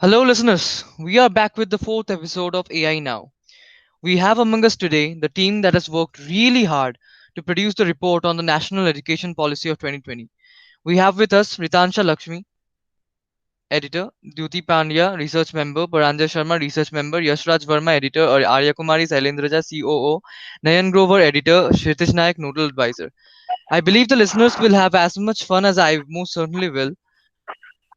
Hello, listeners. We are back with the fourth episode of AI Now. We have among us today the team that has worked really hard to produce the report on the National Education Policy of 2020. We have with us Ritansha Lakshmi, editor, Duty Pandya, research member, Paranja Sharma, research member, Yashraj Verma, editor, or Arya Kumari Sailendraja, COO, Nayan Grover, editor, Kshitish Nayak, nodal advisor. I believe the listeners will have as much fun as I most certainly will.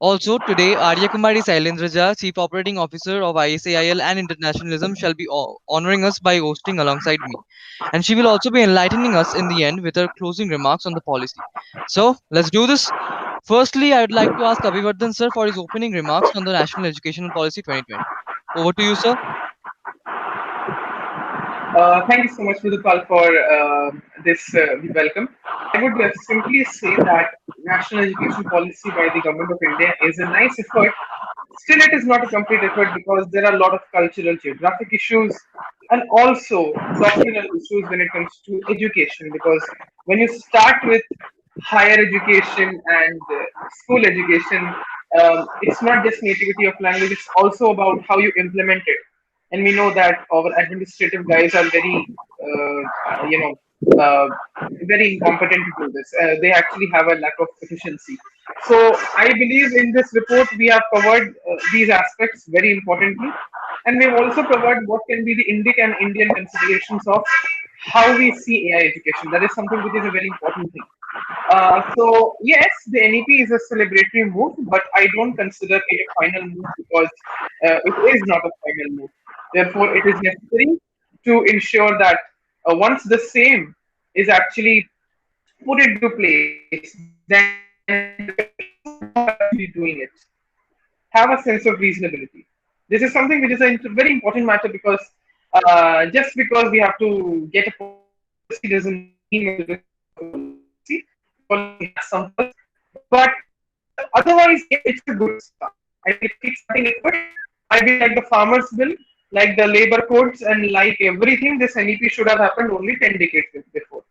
Also, today, Arya Kumari Sailendraja, Chief Operating Officer of ISAIL and Internationalism, shall be honoring us by hosting alongside me. And she will also be enlightening us in the end with her closing remarks on the policy. So, let's do this. Firstly, I would like to ask Abhivardhan sir for his opening remarks on the National Educational Policy 2020. Over to you, sir. Thank you so much, Vidupal, for this welcome. I would simply say that national education policy by the government of India is a nice effort. Still, it is not a complete effort because there are a lot of cultural, geographic issues and also doctrinal issues when it comes to education. Because when you start with higher education and school education, it's not just nativity of language, it's also about how you implement it. And we know that our administrative guys are very, uh, very incompetent to do this. They actually have a lack of efficiency. So I believe in this report we have covered these aspects very importantly, and we've also covered what can be the Indian considerations of how we see AI education. That is something which is a very important thing. So yes, the NEP is a celebratory move, but I don't consider it a final move because it is not a final move. Therefore, it is necessary to ensure that once the same is actually put into place, then actually doing it have a sense of reasonability. This is something which is a very important matter because just because we have to get a policy doesn't mean it is a policy. Policy has some flaws, but otherwise, yes, it's a good start. I think it's a kickstarting effort. I believe like the farmers bill, like the labor codes, and like everything, this NEP should have happened only 10 decades before.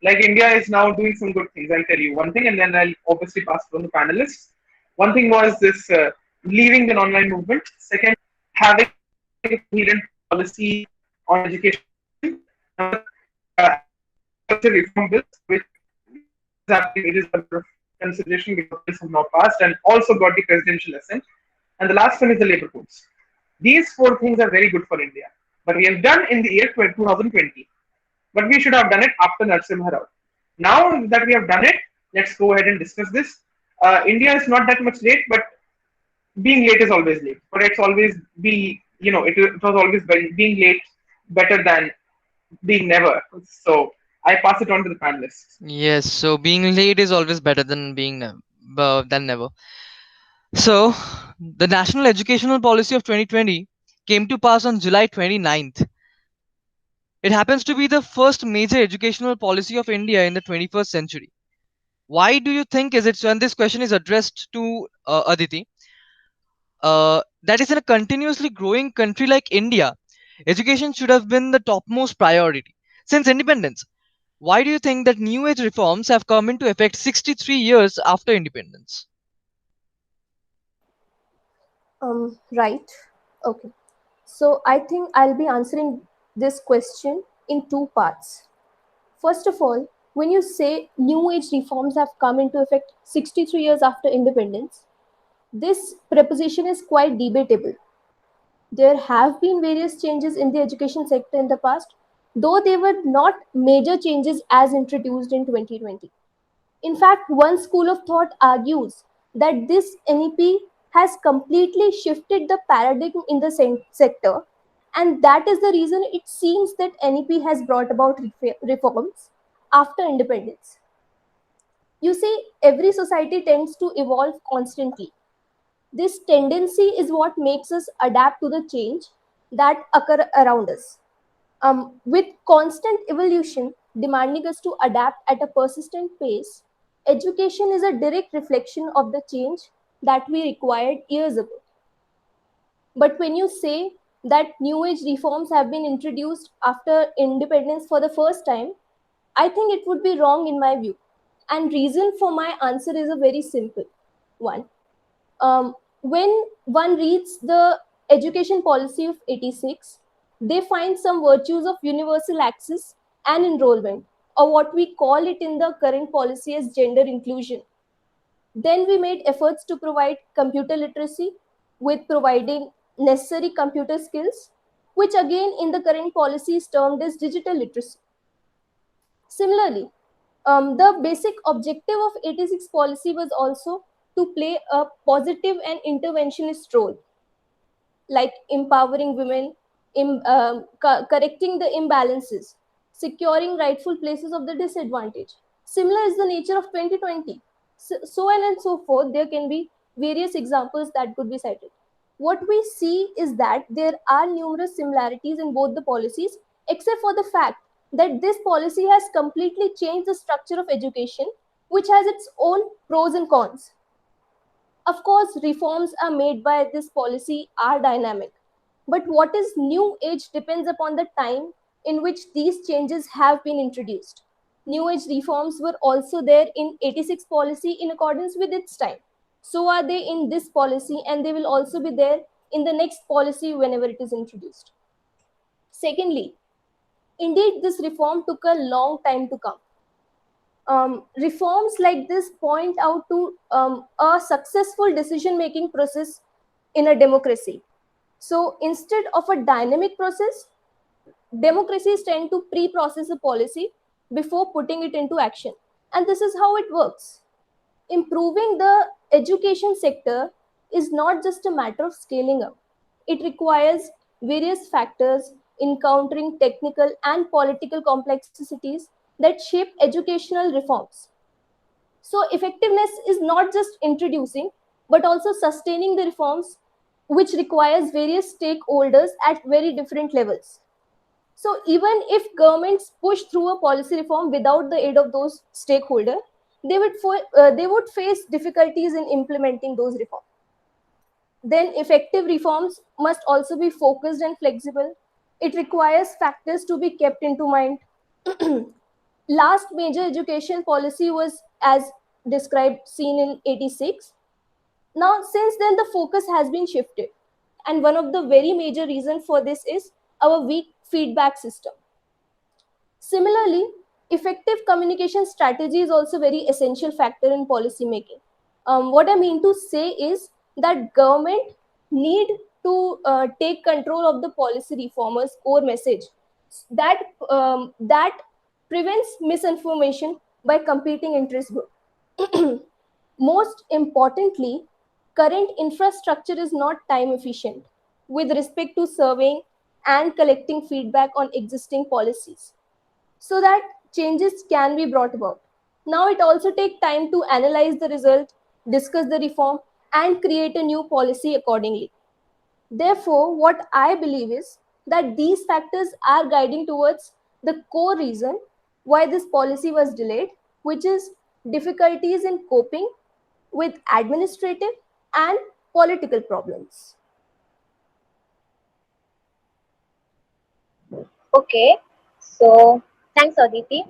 Like India is now doing some good things. I'll tell you one thing, and then I'll obviously pass it on to panelists. One thing was this leaving the online movement. Second, having a coherent policy on education. Number three, agriculture reform bills, which is happening. It is under consideration because bills have now passed and also got the presidential assent. And the last one is the labor codes. These four things are very good for India. But we have done in the year 2020. But we should have done it after Narsimha Rao. Now that we have done it, let's go ahead and discuss this. India is not that much late, but being late is always late. But it's always it was always being late better than being never. So I pass it on to the panelists. Yes, so being late is always better than than never. So, the National Educational Policy of 2020 came to pass on July 29th. It happens to be the first major educational policy of India in the 21st century. Why do you think is it so? And this question is addressed to Aditi. That is in a continuously growing country like India, education should have been the topmost priority since independence. Why do you think that new age reforms have come into effect 63 years after independence? Right. Okay. So I think I'll be answering this question in two parts. First of all, when you say new age reforms have come into effect 63 years after independence, this preposition is quite debatable. There have been various changes in the education sector in the past, though they were not major changes as introduced in 2020. In fact, one school of thought argues that this NEP has completely shifted the paradigm in the sector, and that is the reason it seems that NEP has brought about reforms after independence. You see, every society tends to evolve constantly. This tendency is what makes us adapt to the change that occur around us. With constant evolution demanding us to adapt at a persistent pace, education is a direct reflection of the change that we required years ago. But when you say that new age reforms have been introduced after independence for the first time, I think it would be wrong in my view. And reason for my answer is a very simple one. When one reads the education policy of 86, they find some virtues of universal access and enrollment, or what we call it in the current policy as gender inclusion. Then we made efforts to provide computer literacy with providing necessary computer skills, which again in the current policy is termed as digital literacy. Similarly, the basic objective of 86 policy was also to play a positive and interventionist role, like empowering women, correcting the imbalances, securing rightful places of the disadvantage. Similar is the nature of 2020. So on and so forth, there can be various examples that could be cited. What we see is that there are numerous similarities in both the policies, except for the fact that this policy has completely changed the structure of education, which has its own pros and cons. Of course, reforms are made by this policy are dynamic, but what is new age depends upon the time in which these changes have been introduced. New age reforms were also there in 86 policy in accordance with its time. So are they in this policy, and they will also be there in the next policy whenever it is introduced. Secondly, indeed, this reform took a long time to come. Reforms like this point out to a successful decision making process in a democracy. So instead of a dynamic process, democracies tend to pre process a policy before putting it into action. And this is how it works. Improving the education sector is not just a matter of scaling up, it requires various factors encountering technical and political complexities that shape educational reforms. So, effectiveness is not just introducing, but also sustaining the reforms, which requires various stakeholders at very different levels. So, even if governments push through a policy reform without the aid of those stakeholders, they would face difficulties in implementing those reforms. Then, effective reforms must also be focused and flexible. It requires factors to be kept into mind. Last major education policy was as described seen in 86. Now since then the focus has been shifted, and one of the very major reasons for this is our weak feedback system. Similarly, effective communication strategy is also very essential factor in policy making. What I mean to say is that government need to take control of the policy reformers core message, that prevents misinformation by competing interest group. Most importantly, current infrastructure is not time efficient with respect to surveying and collecting feedback on existing policies, so that changes can be brought about. Now it also takes time to analyze the result, discuss the reform, and create a new policy accordingly. Therefore, what I believe is that these factors are guiding towards the core reason why this policy was delayed, which is difficulties in coping with administrative and political problems. Okay, so thanks Aditi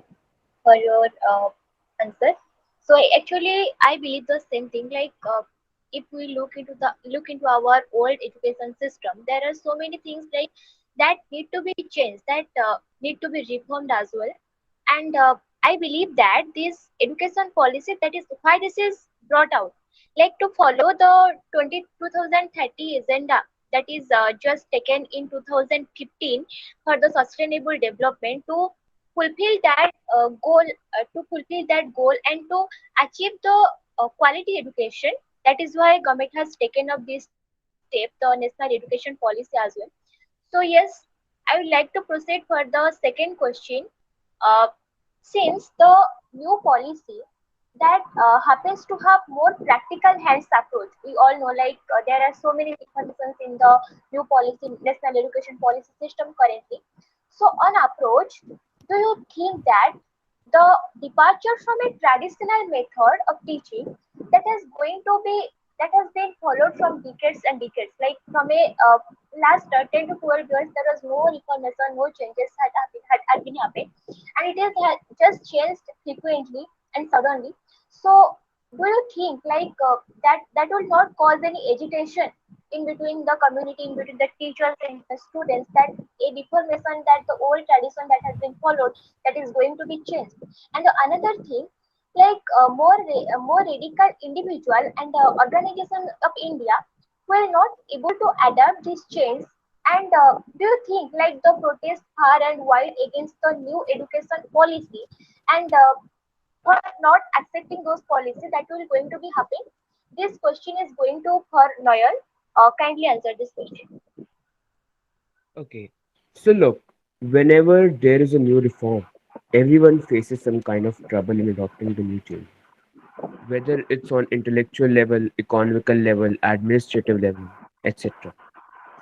for your answer. So actually, I believe the same thing. Like, if we look into our old education system, there are so many things like that need to be changed, that need to be reformed as well. And I believe that this education policy, that is why this is brought out, like to follow the 2030 agenda that is just taken in 2015 for the sustainable development, to fulfill that goal and to achieve the quality education. That is why government has taken up this step, the national education policy as well. So yes, I would like to proceed for the second question. uh, since the new policy that happens to have more practical hands approach, we all know, like there are so many differences in the new policy, national education policy system currently. So on approach, do you think that the departure from a traditional method of teaching that is going to be, that has been followed from decades and decades, like from a last 10 to 12 years, there was no reformation, no changes had been happened, and it has just changed frequently and suddenly. So do you think that will not cause any agitation in between the community, in between the teachers and the students, that a reformation, that the old tradition that has been followed, that is going to be changed? And the another thing, more radical individual and organization of India were not able to adapt these change. And do you think the protest far and wide against the new education policy, and for not accepting those policies that will going to be happening? This question is going to for Noel. Kindly answer this question. Okay, so look, whenever there is a new reform, everyone faces some kind of trouble in adopting the new change, whether it's on intellectual level, economical level, administrative level, etc.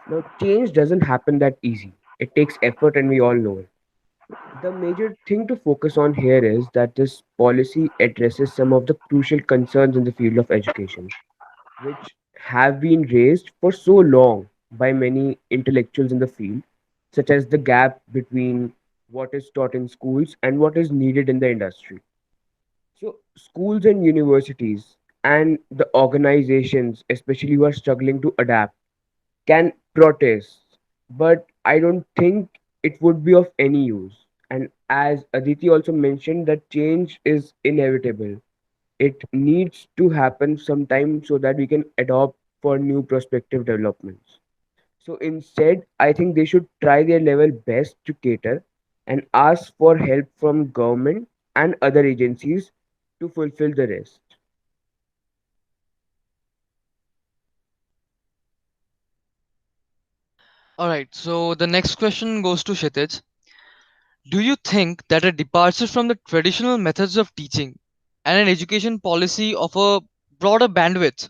Now, change doesn't happen that easy. It takes effort, and we all know it. The major thing to focus on here is that this policy addresses some of the crucial concerns in the field of education, which have been raised for so long by many intellectuals in the field, such as the gap between what is taught in schools and what is needed in the industry. So, schools and universities and the organizations, especially who are struggling to adapt, can protest, but I don't think it would be of any use. And as Aditi also mentioned, that change is inevitable. It needs to happen sometime so that we can adopt for new prospective developments. So instead, I think they should try their level best to cater and ask for help from government and other agencies to fulfill the rest. Alright, so the next question goes to Kshitij. Do you think that a departure from the traditional methods of teaching and an education policy of a broader bandwidth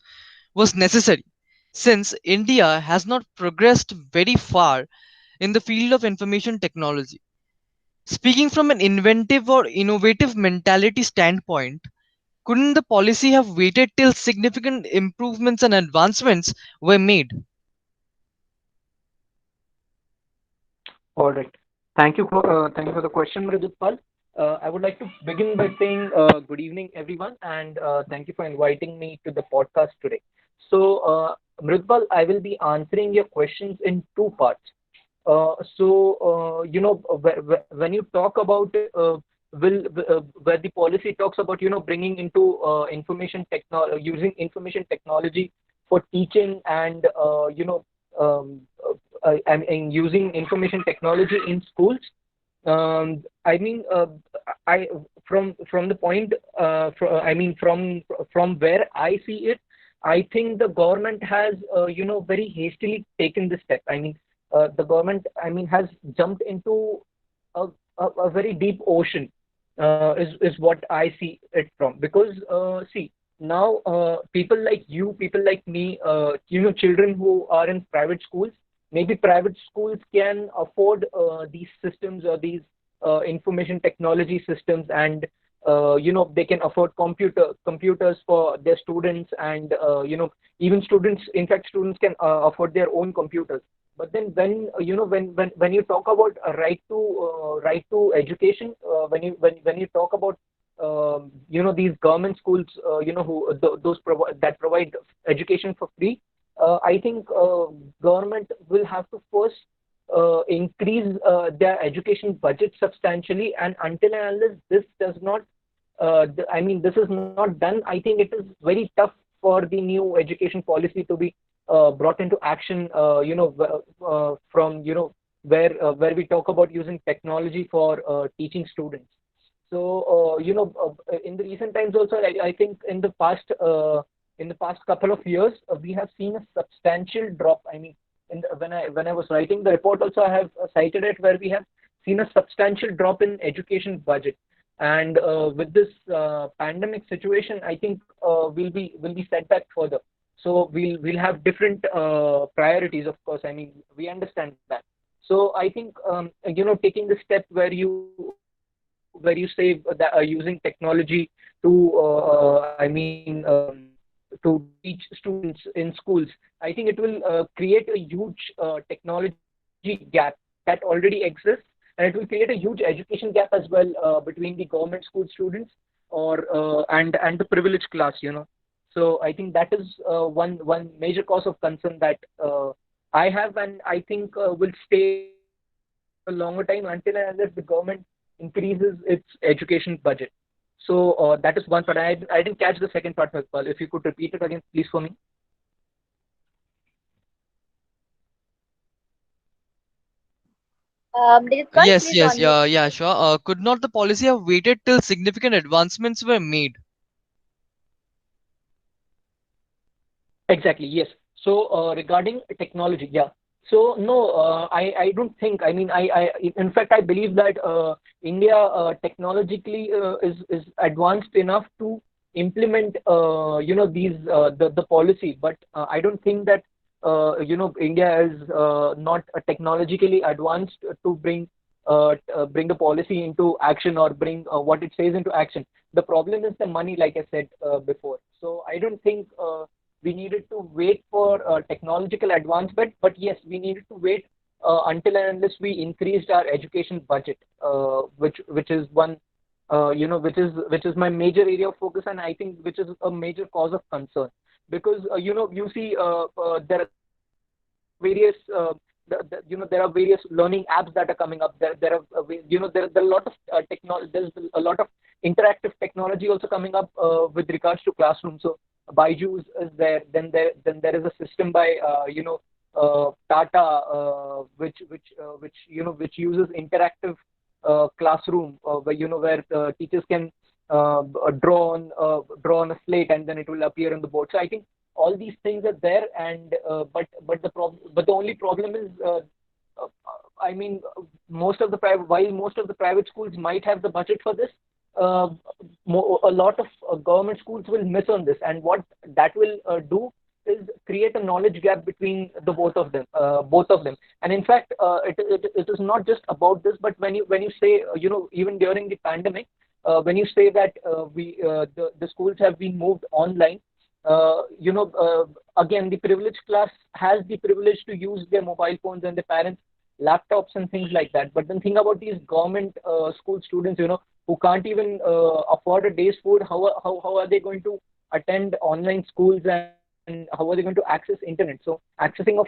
was necessary, since India has not progressed very far in the field of information technology? Speaking from an inventive or innovative mentality standpoint, couldn't the policy have waited till significant improvements and advancements were made? All right. Thank you for the question, Mridutpal. I would like to begin by saying good evening, everyone, and thank you for inviting me to the podcast today. So, Mridutpal, I will be answering your questions in two parts. When you talk about where the policy talks about bringing into information technology, using information technology for teaching, and and using information technology in schools. I mean, I from the point, from where I see it, I think the government has very hastily taken this step. The government, has jumped into a, a very deep ocean, is what I see it from. Because see, now people like you, people like me, children who are in private schools, maybe private schools can afford these systems, or these information technology systems, and they can afford computers for their students, and even students, in fact students can afford their own computers. But then when when you talk about a right to education, when you talk about these government schools, that provide education for free, I think government will have to first increase their education budget substantially, and until and unless this does not, this is not done, I think it is very tough for the new education policy to be brought into action. From where we talk about using technology for teaching students. So in the recent times also, I think in the past couple of years, we have seen a substantial drop. When I was writing the report, also I have cited it, where we have seen a substantial drop in education budget. And with this pandemic situation, I think will be set back further. So we'll have different priorities, of course. We understand that. So I think taking the step where you say that using technology to to teach students in schools, I think it will create a huge technology gap that already exists, and it will create a huge education gap as well, between the government school students and the privileged class, you know. So I think that is one major cause of concern that I have, and I think will stay for a longer time until and unless the government increases its education budget. So that is one part. I didn't catch the second part, Vikpal. If you could repeat it again, please, for me. Dilipkar, Yes, please yes, unmute. yeah, sure. Could not the policy have waited till significant advancements were made? Exactly, yes. So regarding technology, yeah. So no, I don't think. I mean, in fact, I believe that India technologically is advanced enough to implement these the policy. But I don't think that India is not technologically advanced to bring the policy into action or bring what it says into action. The problem is the money, like I said before. So I don't think. We needed to wait for technological advancement, but yes, we needed to wait until and unless we increased our education budget, which is one, which is my major area of focus, and I think which is a major cause of concern because you see there are various. There are various learning apps that are coming up. There are there are a lot of technology. There's a lot of interactive technology also coming up with regards to classroom. So Byju's is there. Then there is a system by Tata, which uses interactive classroom where where teachers can draw on a slate and then it will appear on the board. So I think all these things are there, and but the only problem is. I mean, while most of the private schools might have the budget for this, uh, a lot of government schools will miss on this, and what that will do is create a knowledge gap between the both of them. And in fact, it is not just about this, but when you say even during the pandemic, when you say that the schools have been moved online, again the privileged class has the privilege to use their mobile phones and their parents laptops and things like that. But then think about these government school students, who can't even afford a day's food. How are they going to attend online schools, and how are they going to access internet? So accessing of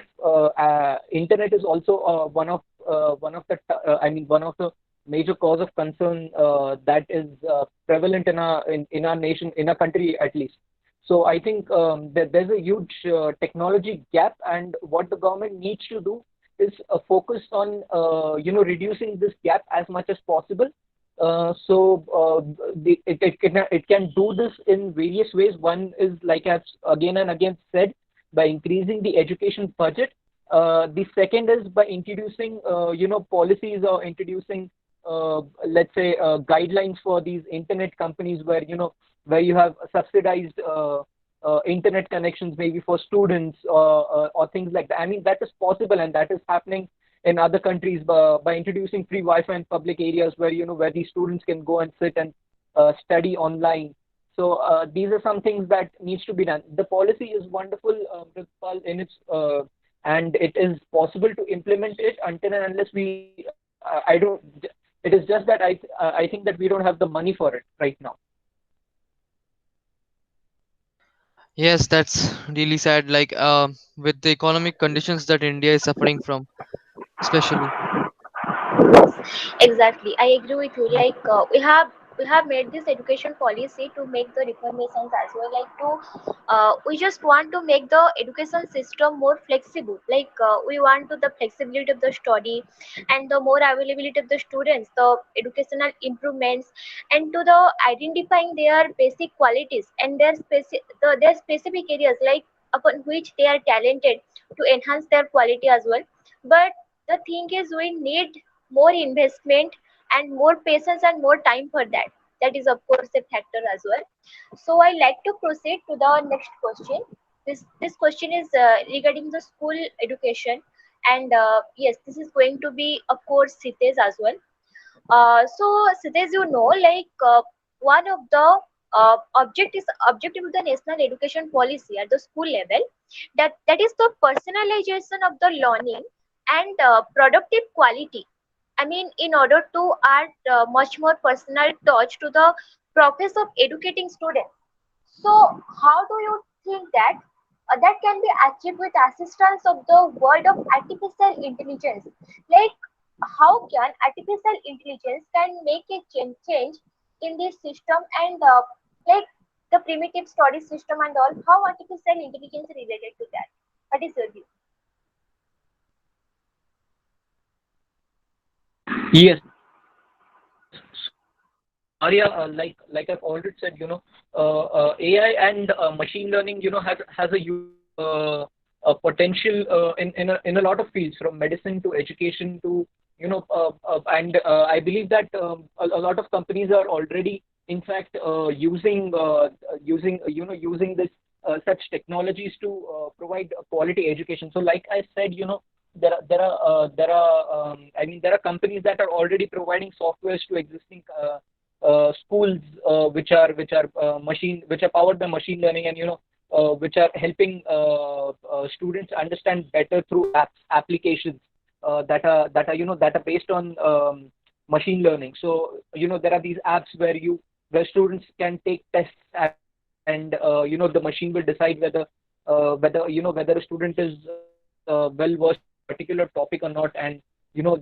internet is also one of the major cause of concern that is prevalent in our nation, in our country at least. So I think that there's a huge technology gap, and what the government needs to do is focus on reducing this gap as much as possible. It can do this in various ways. One is, like I've again and again said, by increasing the education budget. The second is by introducing policies, or introducing let's say guidelines for these internet companies, where you have subsidized internet connections, maybe for students, or things like that. I mean, that is possible, and that is happening in other countries by introducing free Wi-Fi in public areas, where these students can go and sit and study online. So these are some things that needs to be done. The policy is wonderful, Prithpal, in its and it is possible to implement it until and unless I don't. It is just that I think that we don't have the money for it right now. Yes, that's really sad. Like, with the economic conditions that India is suffering from, especially. Exactly, I agree with you. Like we have made this education policy to make the reformations as well. Like to we just want to make the education system more flexible. Like we want to the flexibility of the study and the more availability of the students, the educational improvements, and to the identifying their basic qualities and their specific areas like upon which they are talented to enhance their quality as well. But the thing is, we need more investment and more patience and more time for that. That is of course a factor as well. So I like to proceed to the next question. This question is regarding the school education, and yes, this is going to be of course Sitesh as well. So Sitesh, like one of the objective of the national education policy at the school level, that is the personalization of the learning and productive quality. I mean, in order to add much more personal touch to the process of educating students. So, how do you think that that can be achieved with assistance of the world of artificial intelligence? Like, how can artificial intelligence can make a change in this system and like the primitive storage system and all? How artificial intelligence is related to that? What is your view? Yes. So Arya, like I've already said, AI and machine learning, has a huge potential in a lot of fields, from medicine to education to and I believe that a lot of companies are already, in fact, using this such technologies to provide quality education. So, like I said, there are companies that are already providing softwares to existing schools, which are powered by machine learning, and which are helping students understand better through applications that are based on machine learning. So there are these apps where students can take tests, and the machine will decide whether a student is well versed in that particular topic or not. And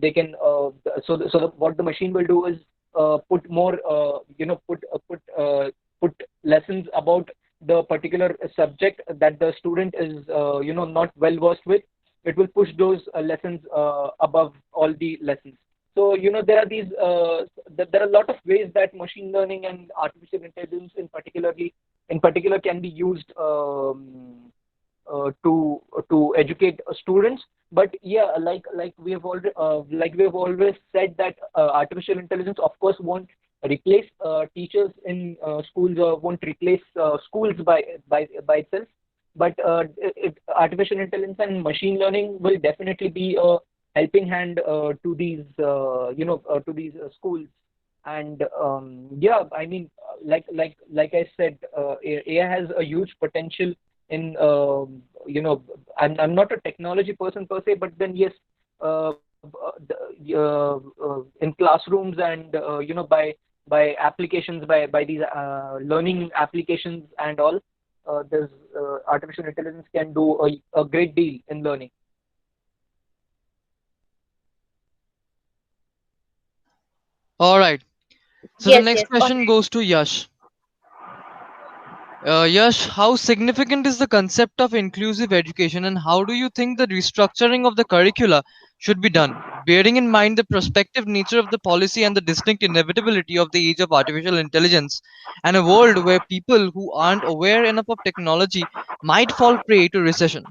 they can what the machine will do is put more put lessons about the particular subject that the student is not well versed with. It will push those lessons above all the lessons. So there are a lot of ways that machine learning and artificial intelligence in particular can be used to educate students. But yeah, like we have always said, that artificial intelligence, of course, won't replace teachers in schools, or won't replace schools by itself. But artificial intelligence and machine learning will definitely be a helping hand to these schools. And yeah, I mean, like I said, AI has a huge potential in I'm not a technology person per se, but then yes, in classrooms, and by applications, by these learning applications and all, there's artificial intelligence can do a great deal in learning. All right. So the Yes, next yes. question goes to Yash. Yash, how significant is the concept of inclusive education, and how do you think the restructuring of the curricula should be done, bearing in mind the prospective nature of the policy and the distinct inevitability of the age of artificial intelligence and a world where people who aren't aware enough of technology might fall prey to recession?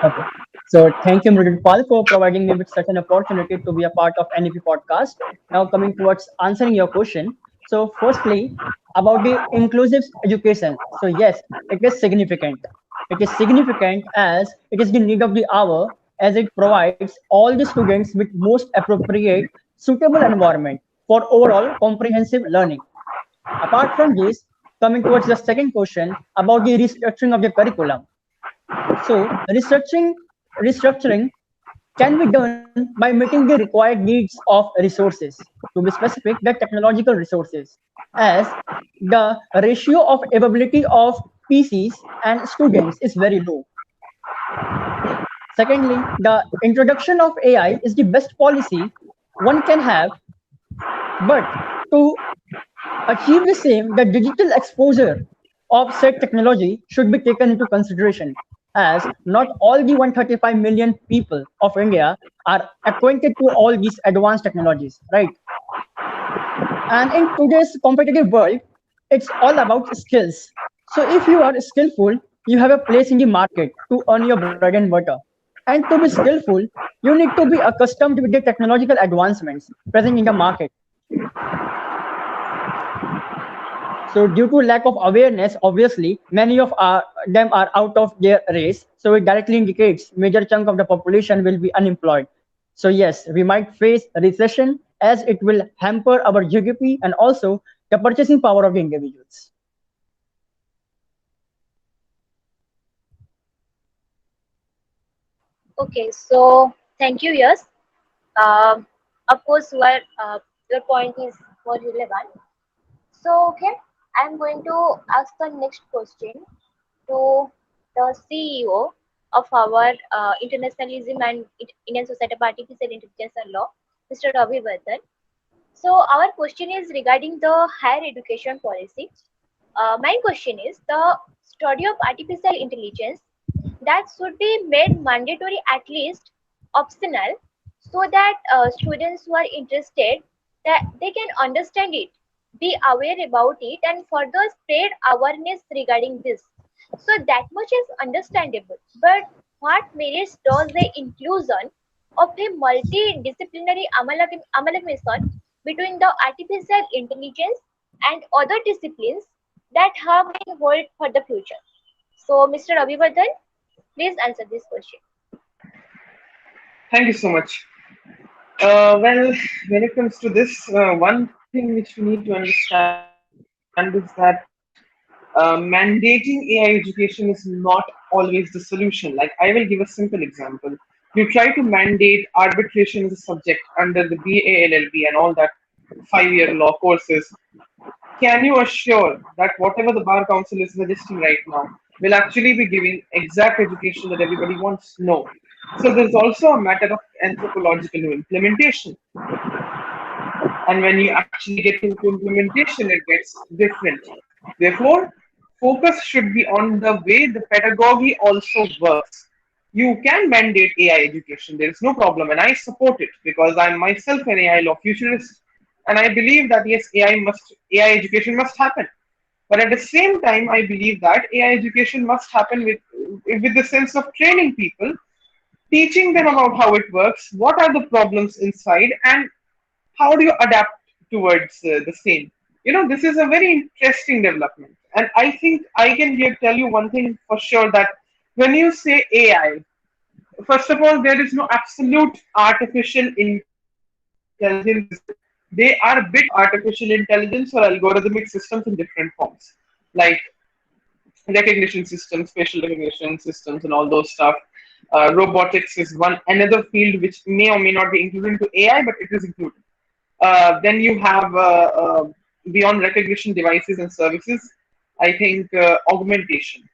Okay. So thank you, Mridul, for providing me with such an opportunity to be a part of NEP podcast. Now coming towards answering your question. So firstly, about the inclusive education. So yes, it is significant. It is significant as it is the need of the hour, as it provides all the students with most appropriate, suitable environment for overall comprehensive learning. Apart from this, coming towards the second question about the restructuring of the curriculum. So restructuring can be done by meeting the required needs of resources. To be specific, the technological resources, as the ratio of availability of PCs and students is very low. Secondly, the introduction of AI is the best policy one can have, but to achieve the same, the digital exposure of said technology should be taken into consideration, as not all the 135 million people of India are acquainted to all these advanced technologies, right? And in today's competitive world, it's all about skills. So if you are skillful, you have a place in the market to earn your bread and butter. And to be skillful, you need to be accustomed with the technological advancements present in the market. So due to lack of awareness, obviously, many of them are out of their race. So it directly indicates major chunk of the population will be unemployed. So yes, we might face a recession as it will hamper our GDP and also the purchasing power of the individuals. Okay, so thank you. Yes, of course, your point is more relevant. So, okay, I'm going to ask the next question to the CEO of our Internationalism and Indian Society of Artificial Intelligence and Law, Mr. Ravi Vardhan. So, our question is regarding the higher education policy. My question is the study of artificial intelligence that should be made mandatory, at least optional, so that students who are interested that they can understand it, be aware about it, and further spread awareness regarding this. So that much is understandable, but what merits does the inclusion of a multidisciplinary amalgamation between the artificial intelligence and other disciplines that have been held for the future? So, Mr. Abhivardhan, please answer this question. Thank you so much. Well, when it comes to this, one thing which we need to understand is that mandating AI education is not always the solution. Like, I will give a simple example. You try to mandate arbitration as a subject under the BALLB and all that 5 year law courses. Can you assure that whatever the Bar Council is suggesting right now will actually be giving exact education that everybody wants? No. So there's also a matter of anthropological implementation. And when you actually get into implementation, it gets different. Therefore, focus should be on the way the pedagogy also works. You can mandate AI education, there is no problem, and I support it because I'm myself an AI law futurist, and I believe that yes, AI education must happen. But at the same time, I believe that AI education must happen with the sense of training people, teaching them about how it works, what are the problems inside, and how do you adapt towards the same. This is a very interesting development, and I think I can tell you one thing for sure, that when you say AI, first of all, there is no absolute artificial intelligence existing. They are bits of artificial intelligence or algorithmic systems in different forms, like recognition systems, facial recognition systems, and all those stuff. Robotics is one another field which may or may not be included into AI, but it is included. Then you have beyond recognition devices and services, I think augmentation,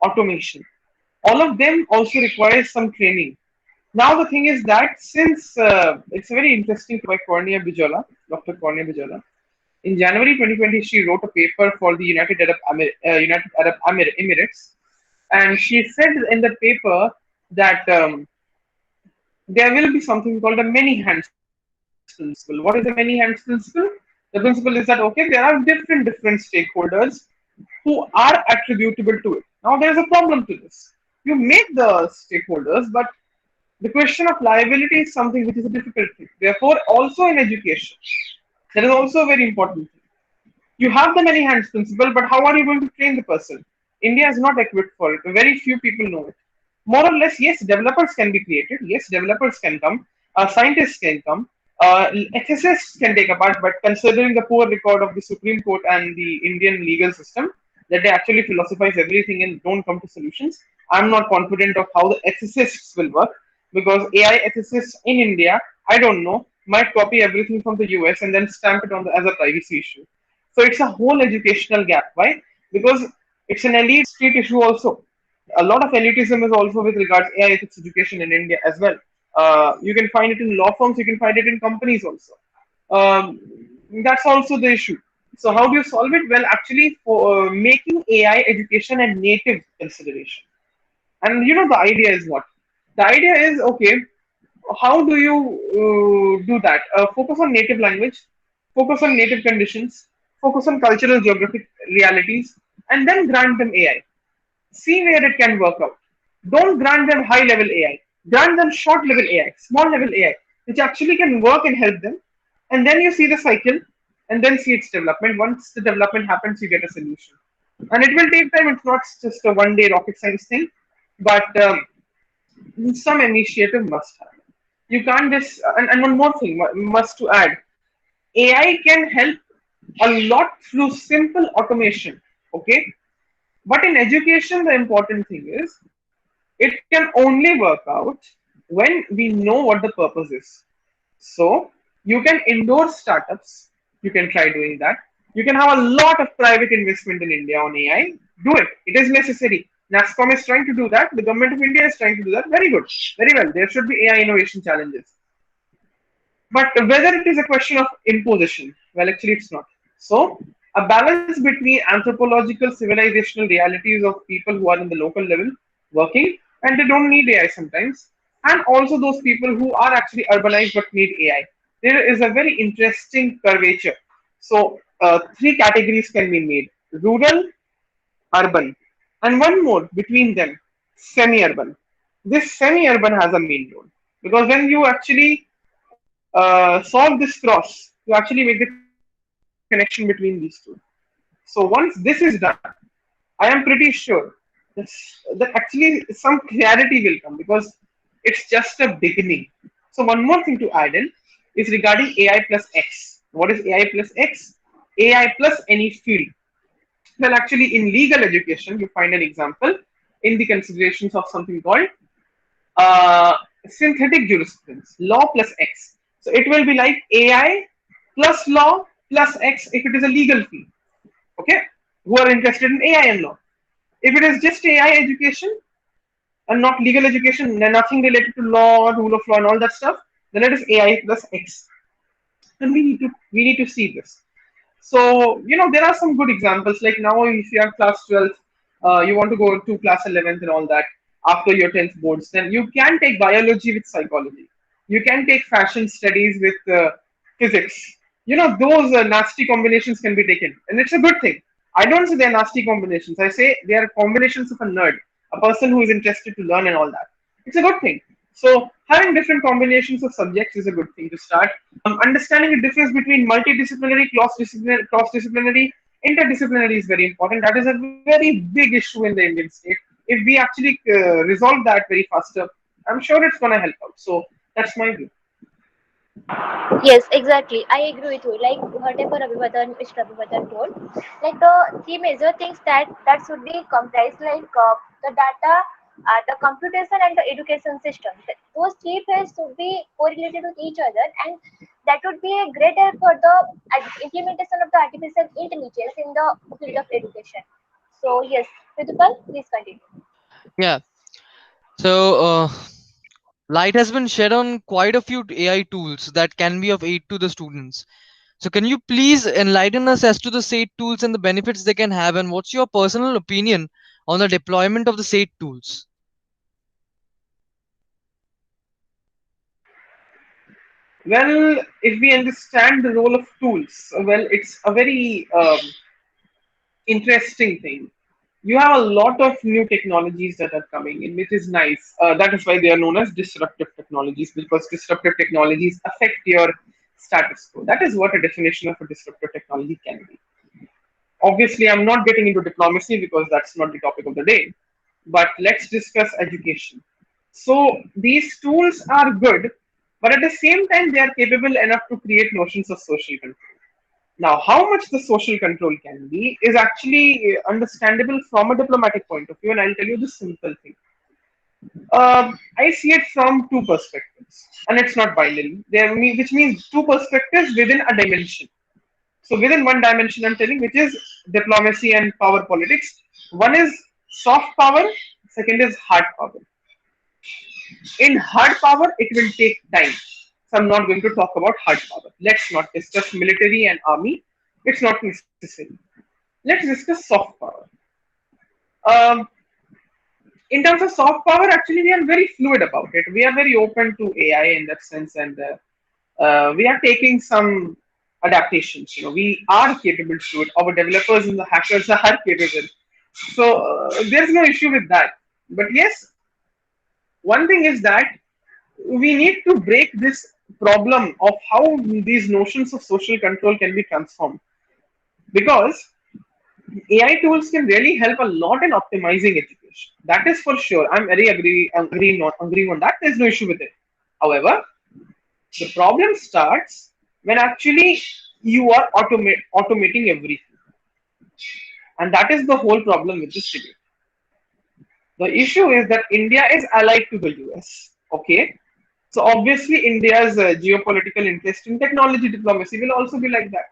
automation. All of them also require some training. Now the thing is that since it's very interesting by Dr. Cornelia Bijola, in January 2020, she wrote a paper for the United Arab Emirates, and she said in the paper that there will be something called a many hands principle. What is a many hands principle? The principle is that okay, there are different stakeholders who are attributable to it. Now there is a problem to this. You make the stakeholders, but the question of liability is something which is a difficult thing. Therefore, also in education, that is also a very important thing. You have the many hands principle, but how are you going to train the person? India is not equipped for it. Very few people know it. More or less, yes, developers can be created. Yes, developers can come. Scientists can come. Ethicists can take a part, but considering the poor record of the Supreme Court and the Indian legal system, that they actually philosophize everything and don't come to solutions, I'm not confident of how the ethicists will work, because AI ethicists in India, I don't know, might copy everything from the US and then stamp it on as a privacy issue. So it's a whole educational gap. Why? Because it's an elite street issue also. A lot of elitism is also with regards AI ethics education in India as well. You can find it in law firms, you can find it in companies also. That's also the issue. So how do you solve it? Well, actually, for making AI education a native consideration. And the idea is what? The idea is okay. How do you do that? Focus on native language, focus on native conditions, focus on cultural geographic realities, and then grant them AI. See where it can work out. Don't grant them high level AI. Grant them short level AI, small level AI, which actually can work and help them. And then you see the cycle and then see its development. Once the development happens, you get a solution. And it will take time. It's not just a 1 day rocket science thing, but some initiative must happen. You can't just, and one more thing must to add, AI can help a lot through simple automation. Okay, but in education, the important thing is it can only work out when we know what the purpose is. So you can endorse startups. You can try doing that. You can have a lot of private investment in India on AI. Do it. It is necessary. NASCOM is trying to do that. The government of India is trying to do that. Very good. Very well. There should be AI innovation challenges. But whether it is a question of imposition, well, actually, it's not. So, a balance between anthropological, civilizational realities of people who are in the local level working and they don't need AI sometimes, and also those people who are actually urbanized but need AI. There is a very interesting curvature. So, three categories can be made: rural, urban, and one more between them, semi-urban. This semi-urban has a main role because when you actually solve this cross, you actually make the connection between these two. So once this is done, I am pretty sure that actually some clarity will come because it's just a beginning. So one more thing to add in is regarding AI plus X. What is AI plus X? AI plus any field. Well, actually, in legal education, you find an example in the considerations of something called synthetic jurisprudence, law plus X. So it will be like AI plus law plus X if it is a legal field. Okay, who are interested in AI and law. If it is just AI education and not legal education, nothing related to law, rule of law, and all that stuff, then it is AI plus X. And we need to see this. So, there are some good examples. Like now, if you have class 12th, you want to go to class 11th and all that after your 10th boards, then you can take biology with psychology. You can take fashion studies with physics. Those nasty combinations can be taken. And it's a good thing. I don't say they're nasty combinations. I say they are combinations of a nerd, a person who is interested to learn and all that. It's a good thing. So having different combinations of subjects is a good thing to start. Understanding the difference between multidisciplinary, cross-disciplinary, interdisciplinary is very important. That is a very big issue in the Indian state. If we actually resolve that very faster, I'm sure it's going to help out. So that's my view. Yes, exactly. I agree with you. Like whatever Mr. Abhivadan told, like the three major things that should be comprised, like the data, the computation, and the education system. Those three phases should be correlated with each other, and that would be a great help for the implementation of the artificial intelligence in the field of education. So yes, Pritipal, please continue. Yeah. So, light has been shed on quite a few AI tools that can be of aid to the students. So, can you please enlighten us as to the SATE tools and the benefits they can have, and what's your personal opinion on the deployment of the SATE tools? Well, if we understand the role of tools, well, it's a very interesting thing. You have a lot of new technologies that are coming in, which is nice. That is why they are known as disruptive technologies, because disruptive technologies affect your status quo. That is what a definition of a disruptive technology can be. Obviously, I'm not getting into diplomacy because that's not the topic of the day, but let's discuss education. So, these tools are good, but at the same time, they are capable enough to create notions of social control. Now, how much the social control can be is actually understandable from a diplomatic point of view, and I'll tell you the simple thing. I see it from two perspectives, and it's not binary. Which means two perspectives within a dimension. So within one dimension, I'm telling, which is diplomacy and power politics. One is soft power, second is hard power. In hard power, it will take time. So I'm not going to talk about hard power. Let's not discuss military and army. It's not necessary. Let's discuss soft power. Um, in terms of soft power, actually, we are very fluid about it. We are very open to AI in that sense, and we are taking some adaptations. We are capable to it. Our developers and the hackers are capable. So there's no issue with that. But yes, one thing is that we need to break this problem of how these notions of social control can be transformed. Because AI tools can really help a lot in optimizing education. That is for sure. I'm agreeing on that. There's no issue with it. However, the problem starts when actually you are automating everything, and that is the whole problem with this debate. The issue is that India is allied to the US. Okay, so obviously India's geopolitical interest in technology diplomacy will also be like that.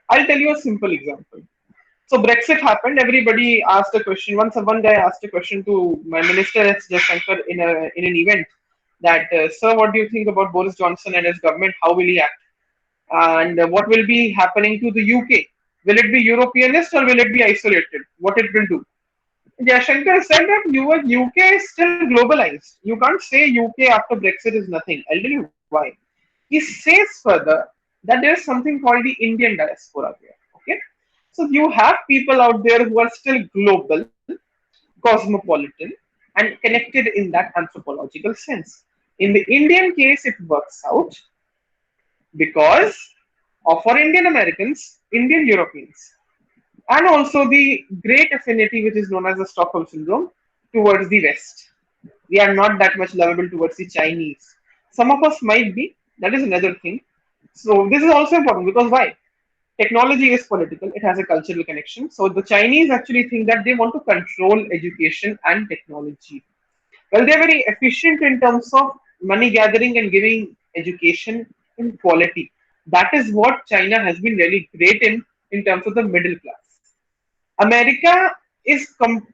I'll tell you a simple example. So Brexit happened. Everybody asked a question. One guy asked a question to my minister S. Jaishankar in an event that, sir, what do you think about Boris Johnson and his government? How will he act? And what will be happening to the UK? Will it be Europeanist or will it be isolated? What it will do? Jaishankar said that UK is still globalized. You can't say UK after Brexit is nothing. I'll tell you why. He says further that there is something called the Indian diaspora there. Okay, so you have people out there who are still global, cosmopolitan, and connected in that anthropological sense. In the Indian case, it works out because of our Indian Americans, Indian Europeans, and also the great affinity which is known as the Stockholm syndrome towards the West. We are not that much lovable towards the Chinese. Some of us might be, that is another thing. So this is also important because why? Technology is political, it has a cultural connection. So the Chinese actually think that they want to control education and technology. Well, they're very efficient in terms of money gathering and giving education in quality. That is what China has been really great in terms of the middle class. America is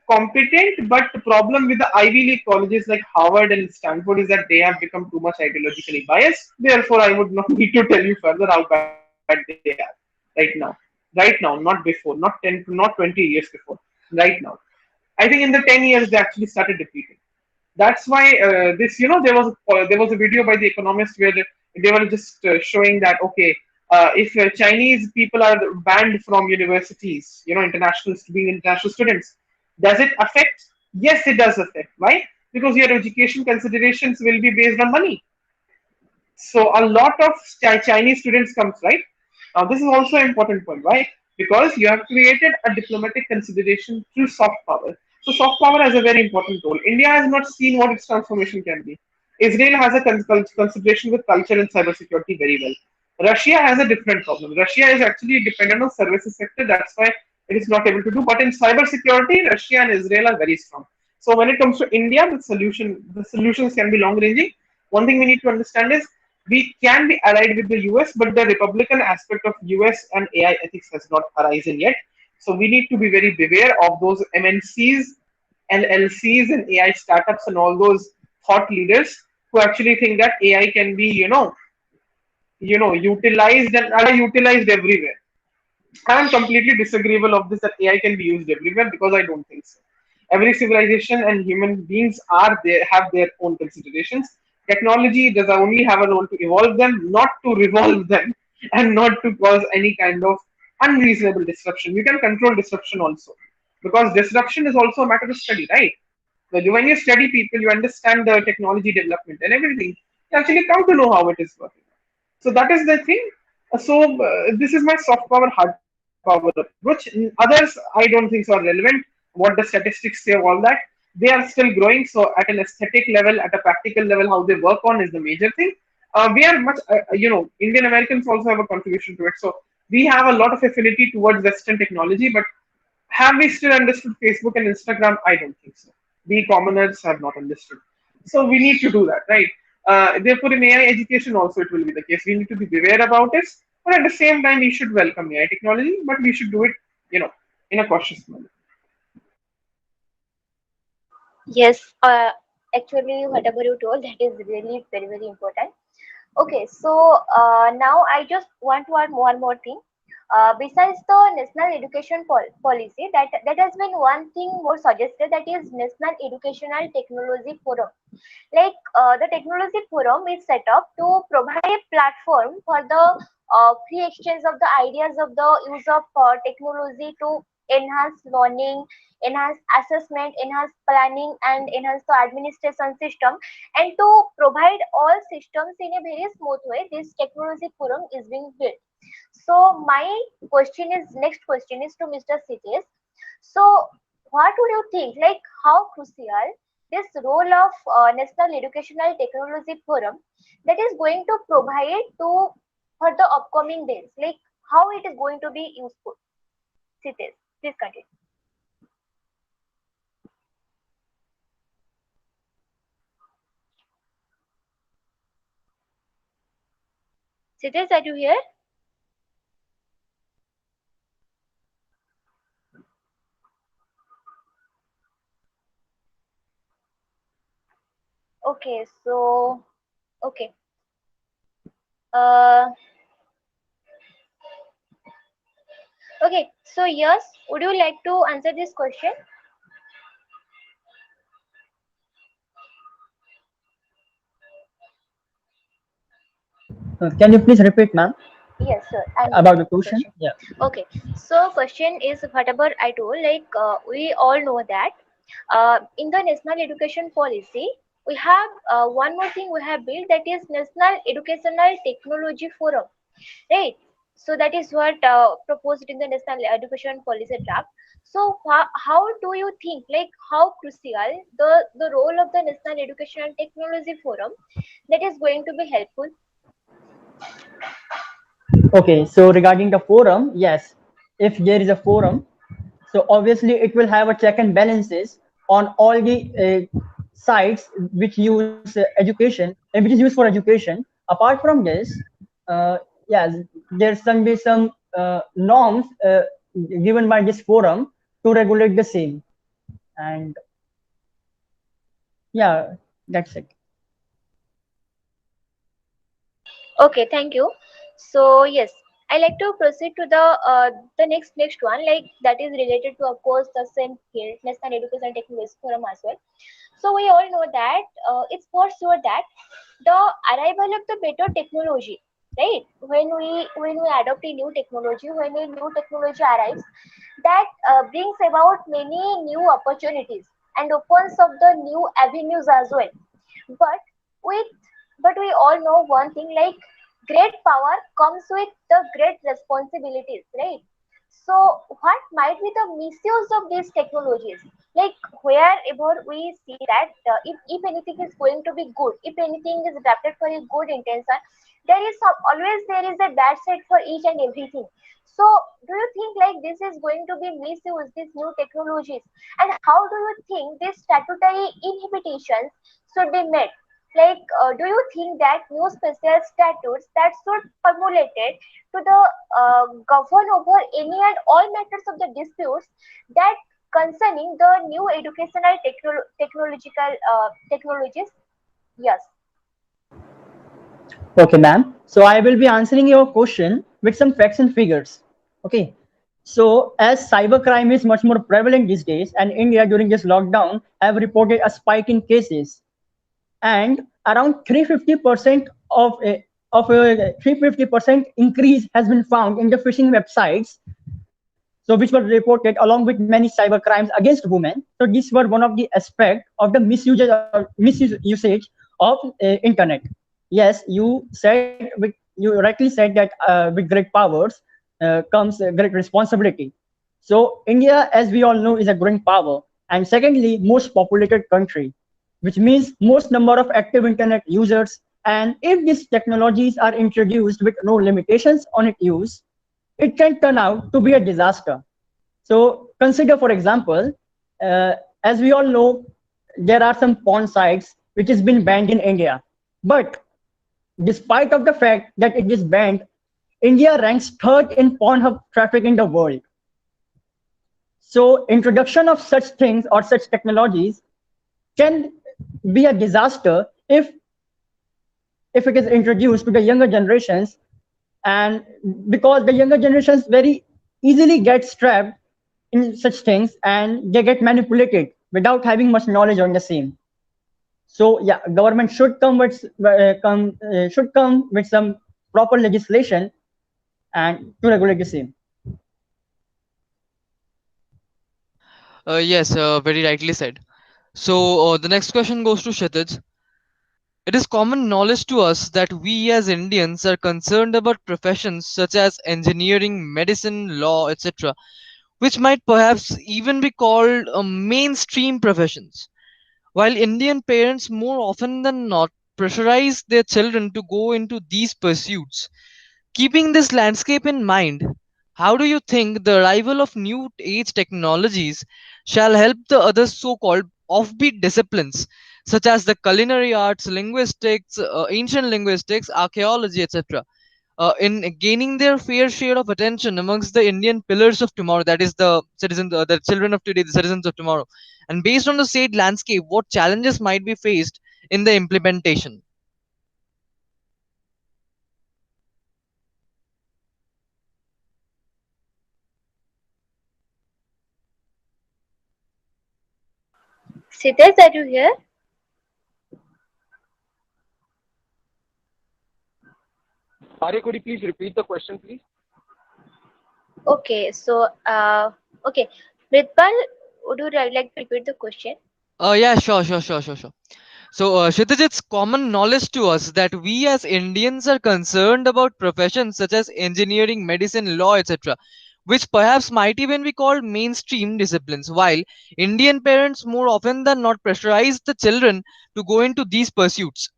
competent, but the problem with the Ivy League colleges like Harvard and Stanford is that they have become too much ideologically biased. Therefore, I would not need to tell you further how bad they are right now. Right now, not before, not 20 years before. Right now, I think in the 10 years they actually started defeating. That's why this, there was a video by the Economist where they were just showing that okay, if Chinese people are banned from universities, international being international students, does it affect? Yes, it does affect. Why? Because your education considerations will be based on money. So a lot of Chinese students comes, right. Now this is also an important point. Why? Because you have created a diplomatic consideration through soft power. So soft power has a very important role. India has not seen what its transformation can be. Israel has a consideration with culture and cybersecurity very well. Russia has a different problem. Russia is actually dependent on services sector. That's why it is not able to do. But in cybersecurity, Russia and Israel are very strong. So when it comes to India, the solutions can be long ranging. One thing we need to understand is we can be allied with the US, but the Republican aspect of US and AI ethics has not arisen yet. So we need to be very beware of those MNCs, LLCs, and AI startups and all those thought leaders who actually think that AI can be, utilized and utilized everywhere. I am completely disagreeable of this that AI can be used everywhere because I don't think so. Every civilization and human beings are there have their own considerations. Technology does only have a role to evolve them, not to revolve them, and not to cause any kind of unreasonable disruption. You can control disruption also, because disruption is also a matter of study, right? When you study people, you understand the technology development and everything. You actually come to know how it is working. So that is the thing. This is my soft power, hard power approach. Others, I don't think so are relevant. What the statistics say, all that, they are still growing. So at an aesthetic level, at a practical level, how they work on is the major thing. We are much, Indian Americans also have a contribution to it. So we have a lot of affinity towards Western technology, but have we still understood Facebook and Instagram? I don't think so. We commoners have not understood. So we need to do that, right? Therefore, in AI education also it will be the case. We need to be beware about it, but at the same time, we should welcome AI technology, but we should do it, you know, in a cautious manner. Yes, actually, whatever you told, that is really very, very important. Okay, so now I just want to add one more thing. Besides the national education policy, that has been one thing more suggested, that is National Educational Technology Forum. Like the technology forum is set up to provide a platform for the free exchange of the ideas of the use of technology to enhance learning, enhance assessment, enhance planning, and enhance the administration system, and to provide all systems in a very smooth way. This technology forum is being built. So my next question is to Mr. Sitesh. So what would you think, like how crucial this role of National Educational Technology Forum that is going to provide to for the upcoming days, like how it is going to be useful? Sitesh, please continue. Sitesh, are you here? Okay, so okay. Uh, okay. So yes, would you like to answer this question? Can you please repeat, ma'am, Yes, sir. I'm about the repeating the question? question. Yeah. Okay. So question is whatever I told. We all know that in the national education policy we have one more thing we have built, that is National Educational Technology Forum, right? So that is what proposed in the National Education Policy draft. So how do you think, like how crucial the role of the National Education and Technology Forum that is going to be helpful? Okay, so regarding the forum, yes, if there is a forum, so obviously it will have a check and balances on all the sites which use education and which is used for education. Apart from this, yes, there's some be some norms given by this forum to regulate the same, and yeah, that's it. Okay, thank you. So yes, I like to proceed to the next one, like that is related to, of course, the same field, National Education Technology Forum as well. So we all know that it's for sure that the arrival of the better technology, right? When we adopt a new technology, when a new technology arrives, that brings about many new opportunities and opens up the new avenues as well. But with but we all know one thing, like great power comes with the great responsibilities, right? So what might be the misuse of these technologies? Like wherever we see that if anything is going to be good, if anything is adapted for a good intention, there is a bad side for each and everything. So do you think like this is going to be misused, these new technologies? And how do you think these statutory inhibitions should be met? Do you think that new special statutes that should formulated to the govern over any and all matters of the disputes that concerning the new educational technological technologies? Yes. Okay, ma'am. So I will be answering your question with some facts and figures. Okay. So as cybercrime is much more prevalent these days, and India during this lockdown have reported a spike in cases, and around 350% of 350% increase has been found in the phishing websites, so which were reported along with many cyber crimes against women. So these were one of the aspect of the misuse usage of internet. Yes, you rightly said that with great powers comes great responsibility. So India, as we all know, is a growing power, and secondly, most populated country, which means most number of active internet users. And if these technologies are introduced with no limitations on its use, it can turn out to be a disaster. So consider, for example, uh, as we all know, there are some porn sites which has been banned in India. But despite of the fact that it is banned, India ranks third in Pornhub traffic in the world. So introduction of such things or such technologies can be a disaster if it is introduced to the younger generations, and because the younger generations very easily get trapped in such things and they get manipulated without having much knowledge on the same. So yeah, government should come with some proper legislation and to regulate the same. Yes, very rightly said. So the next question goes to Kshitij. It is common knowledge to us that we as Indians are concerned about professions such as engineering, medicine, law, etc., which might perhaps even be called mainstream professions. While Indian parents more often than not pressurize their children to go into these pursuits, keeping this landscape in mind, how do you think the arrival of new age technologies shall help the other so called offbeat disciplines, such as the culinary arts, linguistics, ancient linguistics, archaeology, etc., in gaining their fair share of attention amongst the Indian pillars of tomorrow, that is the children of today, the citizens of tomorrow? And based on the said landscape, what challenges might be faced in the implementation. Sitesh, are you here? Arya, could you please repeat the question, please? Okay, so okay, Pritpal, would you like to repeat the question? Yeah, sure. So, Kshitij, it's common knowledge to us that we as Indians are concerned about professions such as engineering, medicine, law, etc., which perhaps might even be called mainstream disciplines, while Indian parents more often than not pressurize the children to go into these pursuits.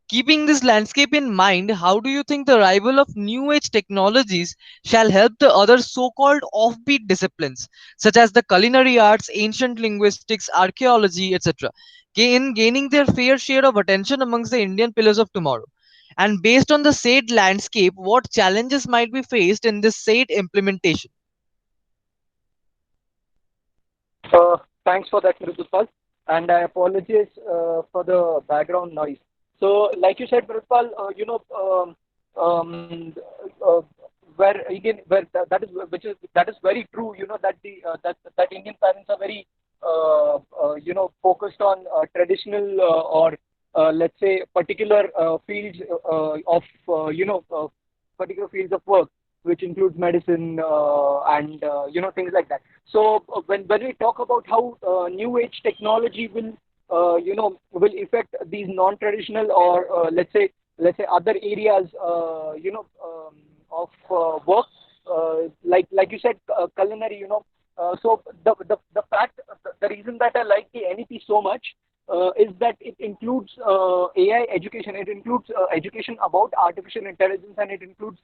Keeping this landscape in mind, how do you think the arrival of new age technologies shall help the other so called offbeat disciplines, such as the culinary arts, ancient linguistics, archaeology, etc., in gaining their fair share of attention amongst the Indian pillars of tomorrow? And based on the said landscape, what challenges might be faced in this said implementation? Thanks for that, Mridupal, and I apologize for the background noise. So, like you said, Mridupal, um, uh, where again, that is that is very true. That that Indian parents are very focused on traditional or let's say particular fields of particular fields of work, which includes medicine and things like that. So when we talk about how new age technology will affect these non-traditional or let's say other areas of work, like you said, culinary. So the fact, the reason that I like the NEP so much is that it includes AI education. It includes education about artificial intelligence, and it includes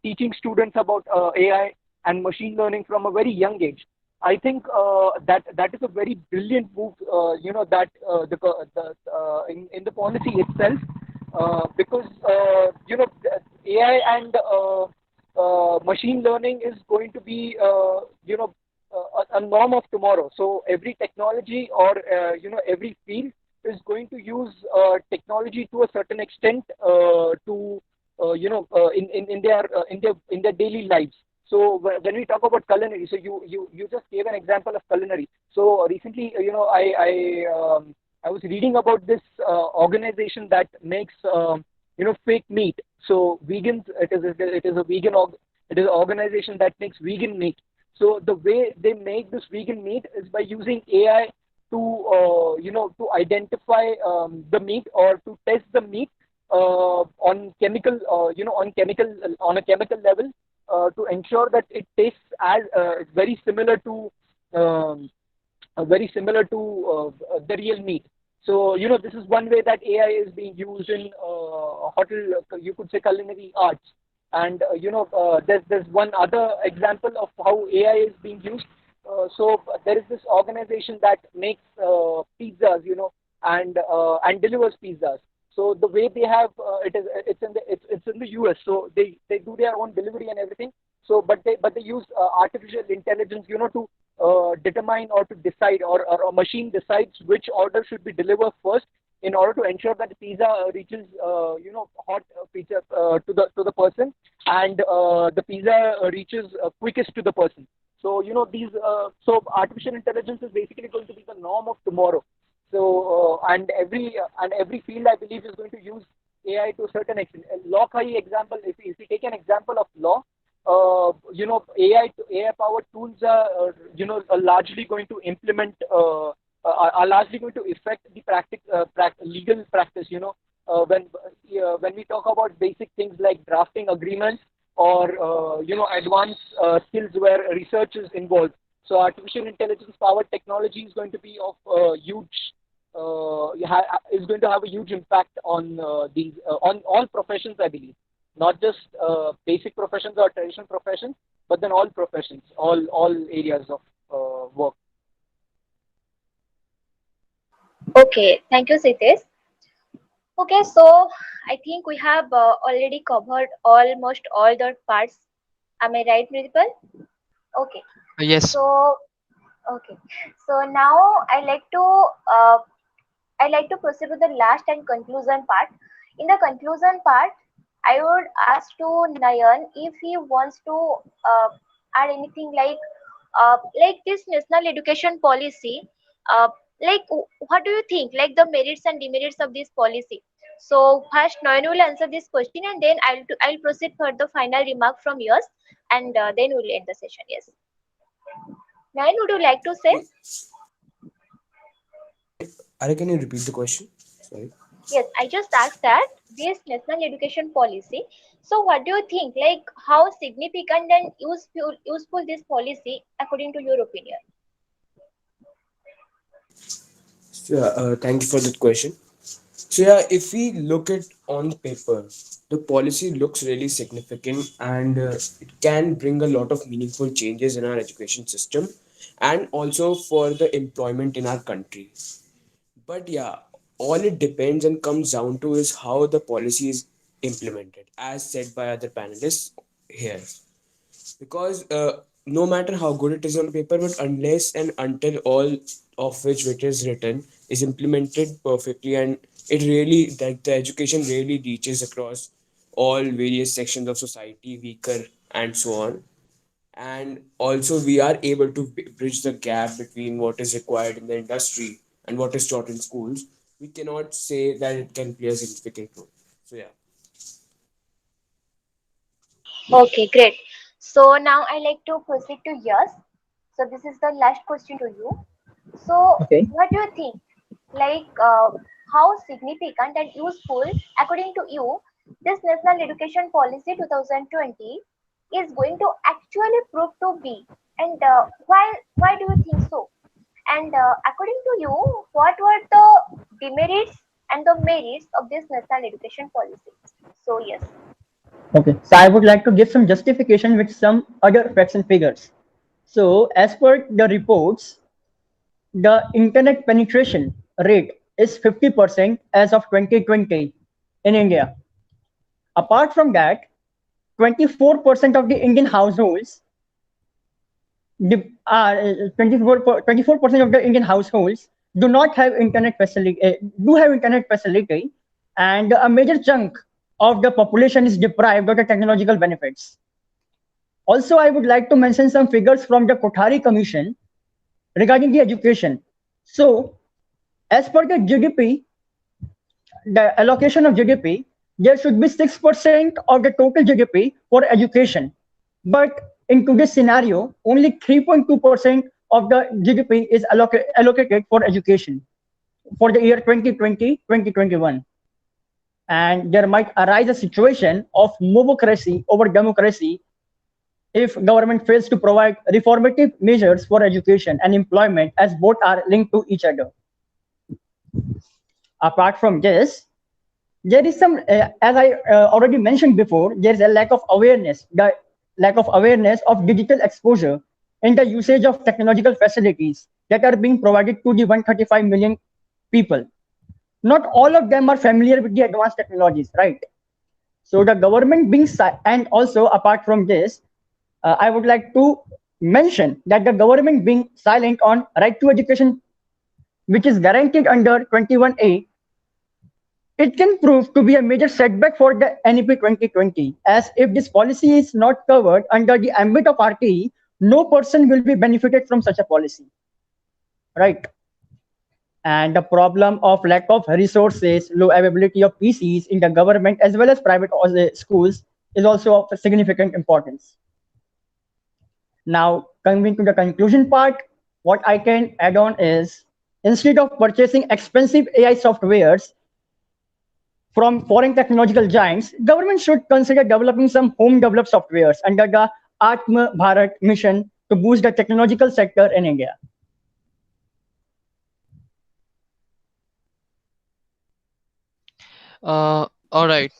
teaching students about AI and machine learning from a very young age. I think that is a very brilliant move. That in the policy itself, because AI and machine learning is going to be a norm of tomorrow. So every technology or every field is going to use technology to a certain extent to in their daily lives. So when we talk about culinary, so you just gave an example of culinary. So recently, I was reading about this organization that makes fake meat. So vegans, it is a it is an organization that makes vegan meat. So the way they make this vegan meat is by using AI to to identify the meat or to test the meat on chemical on a chemical level to ensure that it tastes as very similar to um, the real meat. So, this is one way that AI is being used in hotel, you could say culinary arts. And, there's one other example of how AI is being used. So there is this organization that makes pizzas, and delivers pizzas. So the way they have it's in the US. So they do their own delivery and everything. So but they use artificial intelligence, to determine or to decide, or a machine decides which order should be delivered first in order to ensure that the pizza reaches hot pizza to the person, and the pizza reaches quickest to the person. So these so artificial intelligence is basically going to be the norm of tomorrow. So and every field, I believe, is going to use AI to a certain extent. A law kai example, if we take an example of law, AI powered tools are are largely going to implement are largely going to affect the legal practice. When we talk about basic things like drafting agreements or advanced skills where research is involved. So artificial intelligence powered technology is going to be of is going to have a huge impact on these on all professions, I believe, not just basic professions or traditional professions, but then all professions, all areas of work. Okay, thank you, Sitesh. Okay, so I think we have already covered almost all the parts. Am I right, Pritpal? Okay, Yes. so okay, so now I like to uh, I like to proceed with the last and conclusion part. In the conclusion part, I would ask to Nayan if he wants to add anything like this national education policy. Uh, what do you think? Like the merits and demerits of this policy. So first, Nayan will answer this question, and then I'll proceed for the final remark from yours, and then we'll end the session. Yes, Nayan, would you like to say? Are can you repeat the question? Sorry. Yes, I just asked that this national education policy. So, what do you think? Like, how significant and useful this policy, according to your opinion? So, thank you for that question. So yeah, if we look at on paper, the policy looks really significant, and it can bring a lot of meaningful changes in our education system and also for the employment in our country. But yeah, all it depends and comes down to is how the policy is implemented, as said by other panelists here. Because no matter how good it is on paper, but unless and until all of which is written is implemented perfectly, and it really that the education really reaches across all various sections of society, weaker and so on, and also we are able to bridge the gap between what is required in the industry and what is taught in schools, we cannot say that it can play a significant role. So yeah. Okay, great. So now I like to proceed to yours. So this is the last question to you. So Okay. what do you think? Like, how significant and useful, according to you, this National Education Policy 2020 is going to actually prove to be, and why do you think so? And according to you, what were the demerits and the merits of this National Education Policy? So yes. Okay. So I would like to give some justification with some other facts and figures. So as per the reports, the internet penetration rate is 50% as of 2020 in India. Apart from that, 24% of the Indian households, 24% of the Indian households do not have internet facility, do have internet facility, and a major chunk of the population is deprived of the technological benefits. Also, I would like to mention some figures from the Kothari Commission regarding the education. So, as per the GDP, the allocation of GDP, there should be 6% of the total GDP for education. But in today's scenario, only 3.2% of the GDP is allocated for education for the year 2020 2021. And there might arise a situation of mobocracy over democracy if government fails to provide reformative measures for education and employment, as both are linked to each other. Apart from this, there is some, as I already mentioned before, there is a lack of awareness, the lack of awareness of digital exposure in the usage of technological facilities that are being provided to the 135 million people. Not all of them are familiar with the advanced technologies, right? So the government being, and also apart from this, I would like to mention that the government being silent on right to education, which is guaranteed under 21A, it can prove to be a major setback for the NEP 2020, as if this policy is not covered under the ambit of RTE, no person will be benefited from such a policy, right? And the problem of lack of resources, low availability of PCs in the government as well as private schools is also of significant importance. Now, coming to the conclusion part, what I can add on is instead of purchasing expensive AI softwares from foreign technological giants, government should consider developing some home developed softwares under the Atma Bharat mission to boost the technological sector in India. All right.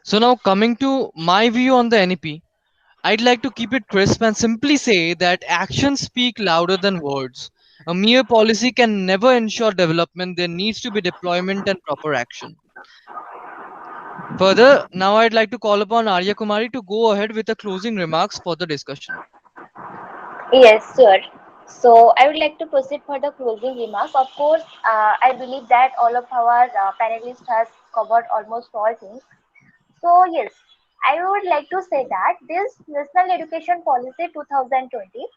So now coming to my view on the NEP, I'd like to keep it crisp and simply say that actions speak louder than words. A mere policy can never ensure development. There needs to be deployment and proper action. Further, now I'd like to call upon Arya Kumari to go ahead with the closing remarks for the discussion. Yes, sure. So I would like to proceed for the closing remarks. Of course, I believe that all of our panelists has covered almost all things. So yes, I would like to say that this National Education Policy 2020,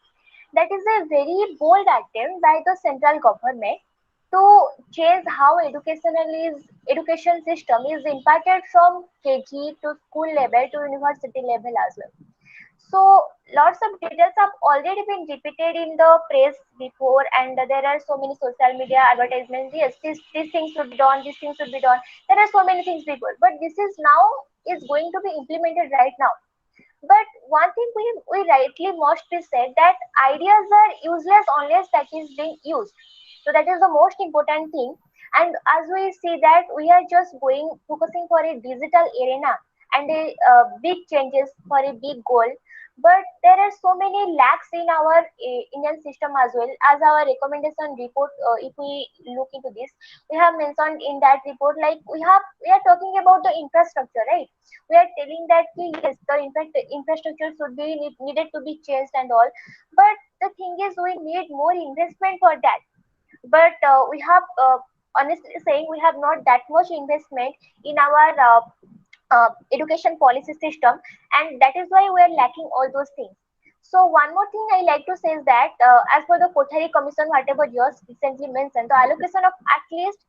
that is a very bold attempt by the central government to change how education system is impacted from KG to school level to university level as well. So lots of details have already been repeated in the press before, and there are so many social media advertisements. Yes, these things should be done. These things should be done. There are so many things before, but this is now is going to be implemented right now. But one thing we rightly must be said that ideas are useless unless that is being used. So that is the most important thing. And as we see that we are just going focusing for a digital arena and a big changes for a big goal. But there are so many lacks in our Indian system as well. As our recommendation report, if we look into this, we have mentioned in that report like we are talking about the infrastructure, right? We are telling that yes, the infrastructure should be needed to be changed and all, but the thing is we need more investment for that. But we have honestly saying we have not that much investment in our education policy system, and that is why we are lacking all those things. So one more thing I like to say is that as per the Kothari Commission, whatever yours recently mentioned, the allocation of at least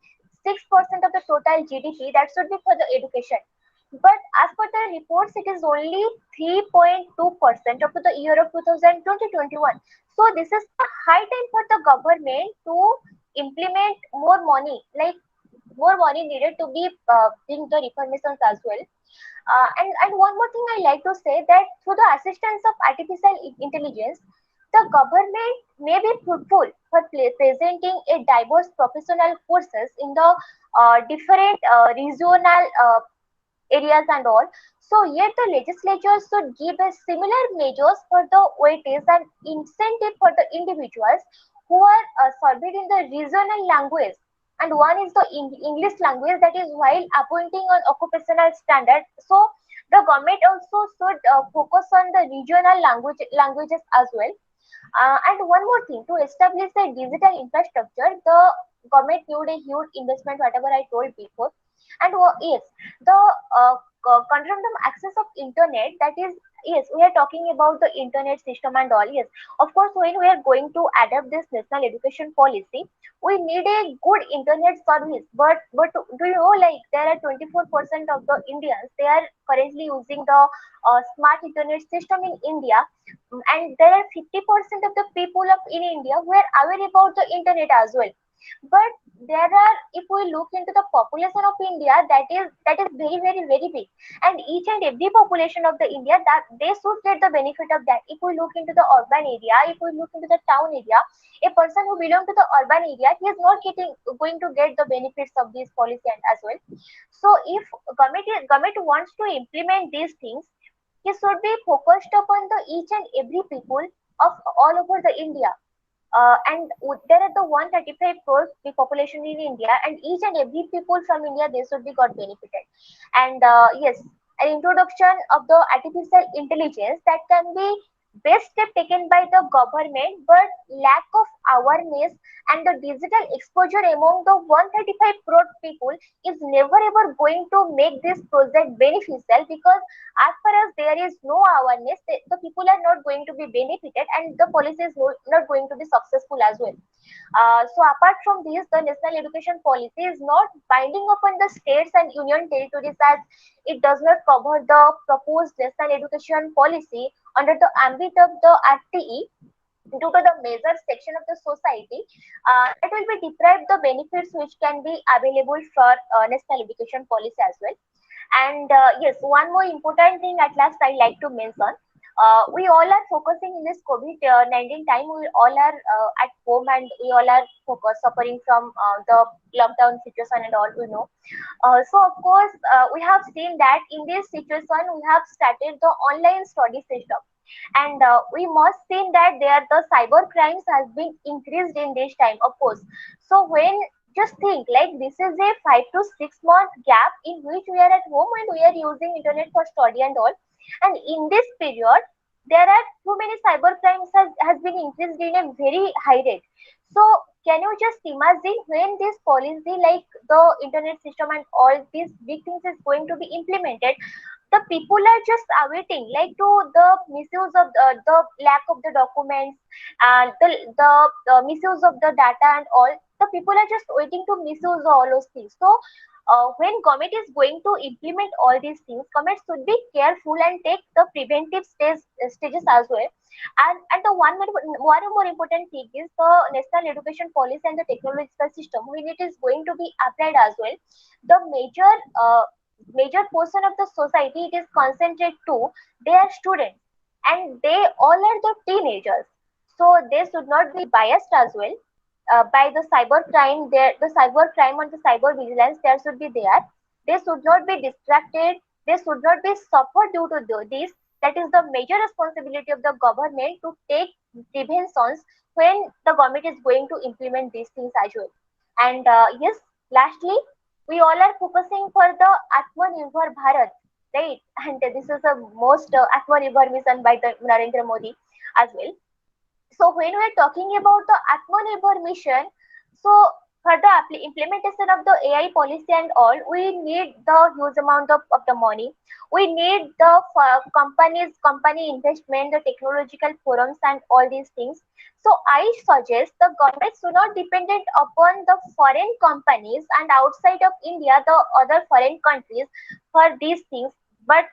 6% of the total GDP that should be for the education. But as per the reports, it is only 3.2% up to the year of 2020-21. So this is the high time for the government to implement more money, like more money needed to be bring the reformations as well. And one more thing I like to say that through the assistance of artificial intelligence, the government may be fruitful for presenting a diverse professional courses in the different regional areas and all. So yet the legislature should give a similar measures for the weightage and incentive for the individuals who are surveyed in the regional language. And one is the English language, that is while appointing on occupational standard. So the government also should focus on the regional languages as well. And one more thing, to establish a digital infrastructure, the government need a huge investment, whatever I told before. And yes, the confirmed access of internet, that is, yes, we are talking about the internet system and all. Yes, of course, when we are going to adapt this national education policy, we need a good internet service. But do you know, like there are 24% of the Indians, they are currently using the smart internet system in India, and there are 50% of the people of in India who are aware about the internet as well. But there are, if we look into the population of India, that is very very very big, and each and every population of the India, that they should get the benefit of that. If we look into the urban area, if we look into the town area, a person who belongs to the urban area, he is not going to get the benefits of this policy and as well. So if government wants to implement these things, he should be focused upon the each and every people of all over the India. And there are the 135 crores the population in India, and each and every people from India, they should be got benefited. And yes, an introduction of the artificial intelligence, that can be best step taken by the government, but lack of awareness and the digital exposure among the 135 crore people is never ever going to make this project beneficial, because as far as there is no awareness, the people are not going to be benefited, and the policy is not going to be successful as well. So apart from this, the national education policy is not binding upon the states and union territories, as it does not cover the proposed national education policy under the ambit of the RTE, due to the major section of the society that will be deprived the benefits which can be available for national education policy as well. And yes, one more important thing at last I like to mention. We all are focusing in this COVID-19 time. We all are at home, and we all are suffering from the lockdown situation and all. We know. So of course, we have seen that in this situation, we have started the online study system, and we must see that there the cyber crimes has been increased in this time, of course. So when just think like this is a 5 to 6 month gap in which we are at home and we are using internet for study and all, and in this period there are too many cyber crimes has been increased in a very high rate. So can you just imagine when this policy like the internet system and all these big things is going to be implemented, the people are just awaiting like to the misuse of the lack of the documents and the misuse of the data and all, the people are just waiting to misuse all those things. So when government is going to implement all these things, government should be careful and take the preventive stages as well. And the one more important thing is the national education policy and the technological system when it is going to be applied as well. The major portion of the society it is concentrated to their students, and they all are the teenagers, so they should not be biased as well by the cyber crime. There the cyber crime and the cyber vigilance there should be there. They should not be distracted, they should not be suffered due to this. That is the major responsibility of the government to take preventions when the government is going to implement these things as well. And yes, lastly, we all are focusing for the Atmanirbhar Bharat, right? And this is the most Atmanirbhar mission by the Narendra Modi as well. So when we are talking about the Atmanirbhar mission, so for the implementation of the AI policy and all, we need the huge amount of the money. We need the company investment, the technological forums and all these things. So I suggest the government should not dependent upon the foreign companies and outside of India, the other foreign countries for these things. But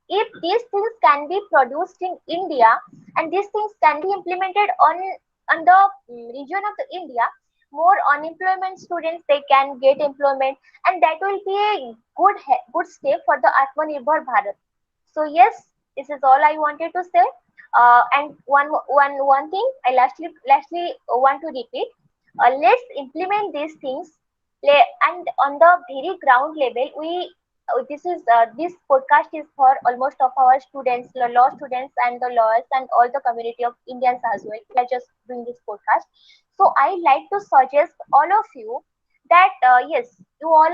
if these things can be produced in India and these things can be implemented on the region of the India, more unemployment students they can get employment, and that will be a good step for the Atmanirbhar Bharat. So yes, this is all I wanted to say. And one thing I lastly want to repeat. Let's implement these things, and on the very ground level, we this podcast is for almost of our students, law students, and the lawyers, and all the community of Indians as well. We are just doing this podcast. So I like to suggest all of you that yes, you all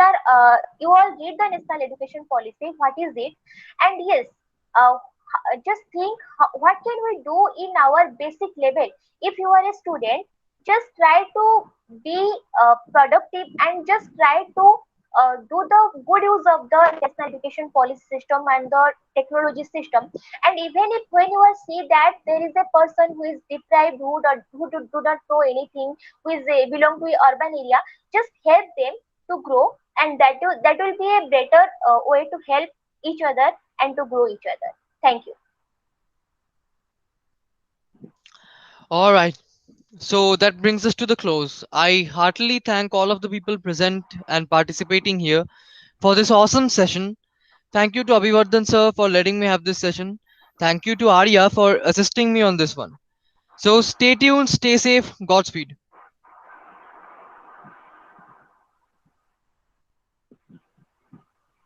read the national education policy. What is it? And yes, just think what can we do in our basic level. If you are a student, just try to be productive and just try to do the good use of the national education policy system and the technology system. And even if when you are see that there is a person who is deprived, do not know anything, who is belong to a urban area, just help them to grow, and that will be a better way to help each other and to grow each other. Thank you. All right. So that brings us to the close. I heartily thank all of the people present and participating here for this awesome session. Thank you to Abhivardhan sir for letting me have this session. Thank you to Arya for assisting me on this one. So stay tuned, stay safe, Godspeed.